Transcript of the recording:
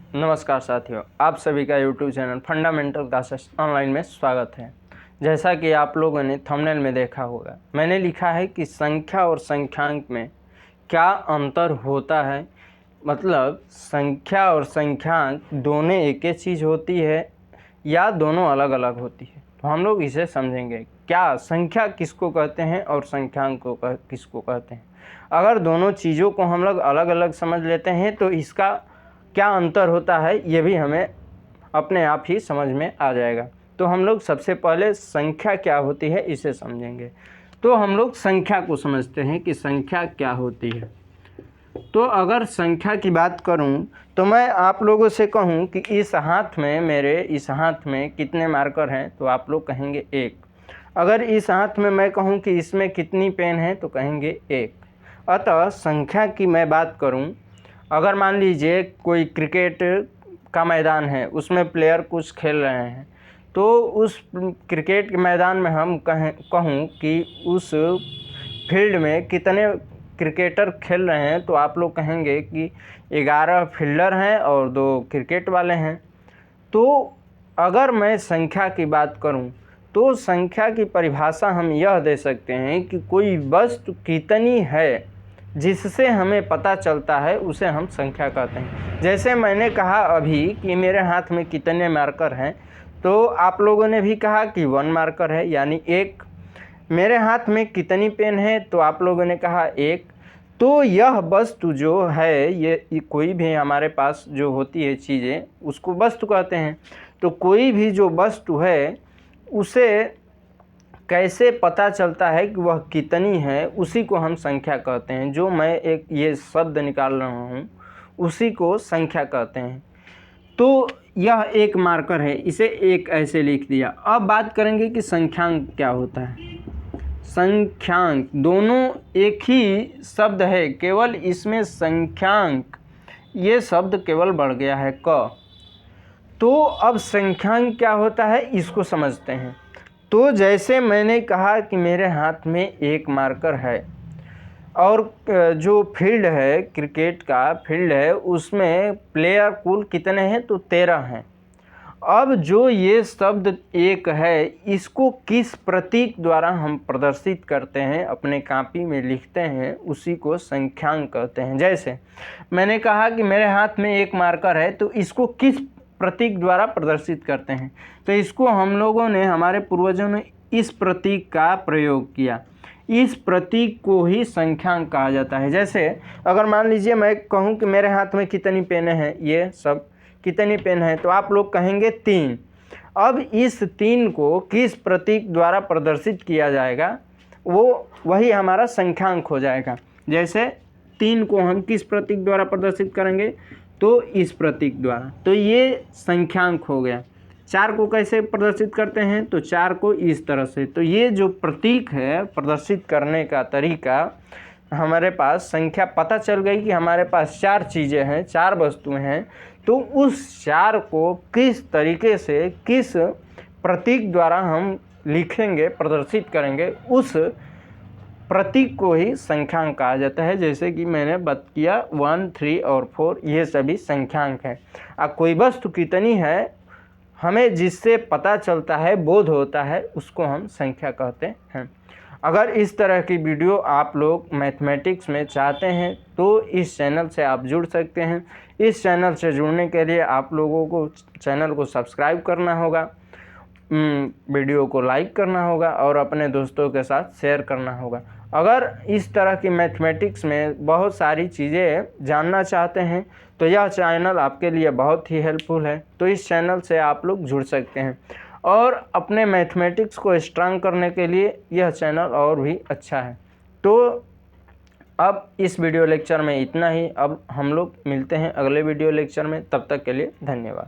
नमस्कार साथियों, आप सभी का YouTube channel fundamental classes online में स्वागत है। जैसा कि आप लोगों ने थंबनेल में देखा होगा, मैंने लिखा है कि संख्या और संख्यांक में क्या अंतर होता है। मतलब संख्या और संख्यांक दोनों एक ही चीज़ होती है या दोनों अलग अलग होती है। तो हम लोग इसे समझेंगे, क्या संख्या किसको कहते हैं और संख्यांक को किसको कहते हैं। अगर दोनों चीज़ों को हम लोग अलग अलग समझ लेते हैं तो इसका क्या अंतर होता है ये भी हमें अपने आप ही समझ में आ जाएगा। तो हम लोग सबसे पहले संख्या क्या होती है इसे समझेंगे। तो हम लोग संख्या को समझते हैं कि संख्या क्या होती है। तो अगर संख्या की बात करूं तो मैं आप लोगों से कहूं कि इस हाथ में, मेरे इस हाथ में कितने मार्कर हैं, तो आप लोग कहेंगे एक। अगर इस हाथ में मैं कहूं कि इसमें कितनी पेन है तो कहेंगे एक। अतः संख्या की मैं बात करूं, अगर मान लीजिए कोई क्रिकेट का मैदान है, उसमें प्लेयर कुछ खेल रहे हैं, तो उस क्रिकेट के मैदान में हम कहूँ कि उस फील्ड में कितने क्रिकेटर खेल रहे हैं, तो आप लोग कहेंगे कि 11 फील्डर हैं और 2 क्रिकेट वाले हैं। तो अगर मैं संख्या की बात करूं तो संख्या की परिभाषा हम यह दे सकते हैं कि कोई वस्तु कितनी है जिससे हमें पता चलता है उसे हम संख्या कहते हैं। जैसे मैंने कहा अभी कि मेरे हाथ में कितने मार्कर हैं, तो आप लोगों ने भी कहा कि 1 मार्कर है यानी 1। मेरे हाथ में कितनी पेन है तो आप लोगों ने कहा 1। तो यह वस्तु जो है, ये कोई भी हमारे पास जो होती है चीज़ें, उसको वस्तु कहते हैं। तो कोई भी जो वस्तु है उसे कैसे पता चलता है कि वह कितनी है, उसी को हम संख्या कहते हैं। जो मैं एक ये शब्द निकाल रहा हूँ उसी को संख्या कहते हैं। तो यह एक मार्कर है, इसे एक ऐसे लिख दिया। अब बात करेंगे कि संख्यांक क्या होता है। संख्यांक दोनों एक ही शब्द है, केवल इसमें संख्यांक ये शब्द केवल बढ़ गया है क। तो अब संख्यांक क्या होता है इसको समझते हैं। तो जैसे मैंने कहा कि मेरे हाथ में एक मार्कर है और जो फील्ड है, क्रिकेट का फील्ड है, उसमें प्लेयर कुल कितने हैं तो 13 हैं। अब जो ये शब्द एक है, इसको किस प्रतीक द्वारा हम प्रदर्शित करते हैं, अपने कॉपी में लिखते हैं, उसी को संख्यांक कहते हैं। जैसे मैंने कहा कि मेरे हाथ में एक मार्कर है, तो इसको किस प्रतीक द्वारा प्रदर्शित करते हैं, तो इसको हम लोगों ने, हमारे पूर्वजों ने इस प्रतीक का प्रयोग किया। इस प्रतीक को ही संख्यांक कहा जाता है। जैसे अगर मान लीजिए मैं कहूँ कि मेरे हाथ में कितनी पेनें हैं, ये सब कितनी पेन है, तो आप लोग कहेंगे 3। अब इस 3 को किस प्रतीक द्वारा प्रदर्शित किया जाएगा, वो वही हमारा संख्यांक हो जाएगा। जैसे 3 को हम किस प्रतीक द्वारा प्रदर्शित करेंगे, तो इस प्रतीक द्वारा, तो ये संख्यांक हो गया। 4 को कैसे प्रदर्शित करते हैं, तो 4 को इस तरह से। तो ये जो प्रतीक है, प्रदर्शित करने का तरीका, हमारे पास संख्या पता चल गई कि हमारे पास 4 चीज़ें हैं, 4 वस्तुएं हैं। तो उस 4 को किस तरीके से, किस प्रतीक द्वारा हम लिखेंगे, प्रदर्शित करेंगे, उस प्रतीक को ही संख्यांक कहा जाता है। जैसे कि मैंने बात किया 1, 3 और 4 ये सभी संख्यांक हैं। अब कोई वस्तु कितनी है हमें जिससे पता चलता है, बोध होता है, उसको हम संख्या कहते हैं। अगर इस तरह की वीडियो आप लोग मैथमेटिक्स में चाहते हैं तो इस चैनल से आप जुड़ सकते हैं। इस चैनल से जुड़ने के लिए आप लोगों को चैनल को सब्सक्राइब करना होगा, वीडियो को लाइक करना होगा और अपने दोस्तों के साथ शेयर करना होगा। अगर इस तरह की मैथमेटिक्स में बहुत सारी चीज़ें जानना चाहते हैं तो यह चैनल आपके लिए बहुत ही हेल्पफुल है। तो इस चैनल से आप लोग जुड़ सकते हैं और अपने मैथमेटिक्स को स्ट्रांग करने के लिए यह चैनल और भी अच्छा है। तो अब इस वीडियो लेक्चर में इतना ही। अब हम लोग मिलते हैं अगले वीडियो लेक्चर में, तब तक के लिए धन्यवाद।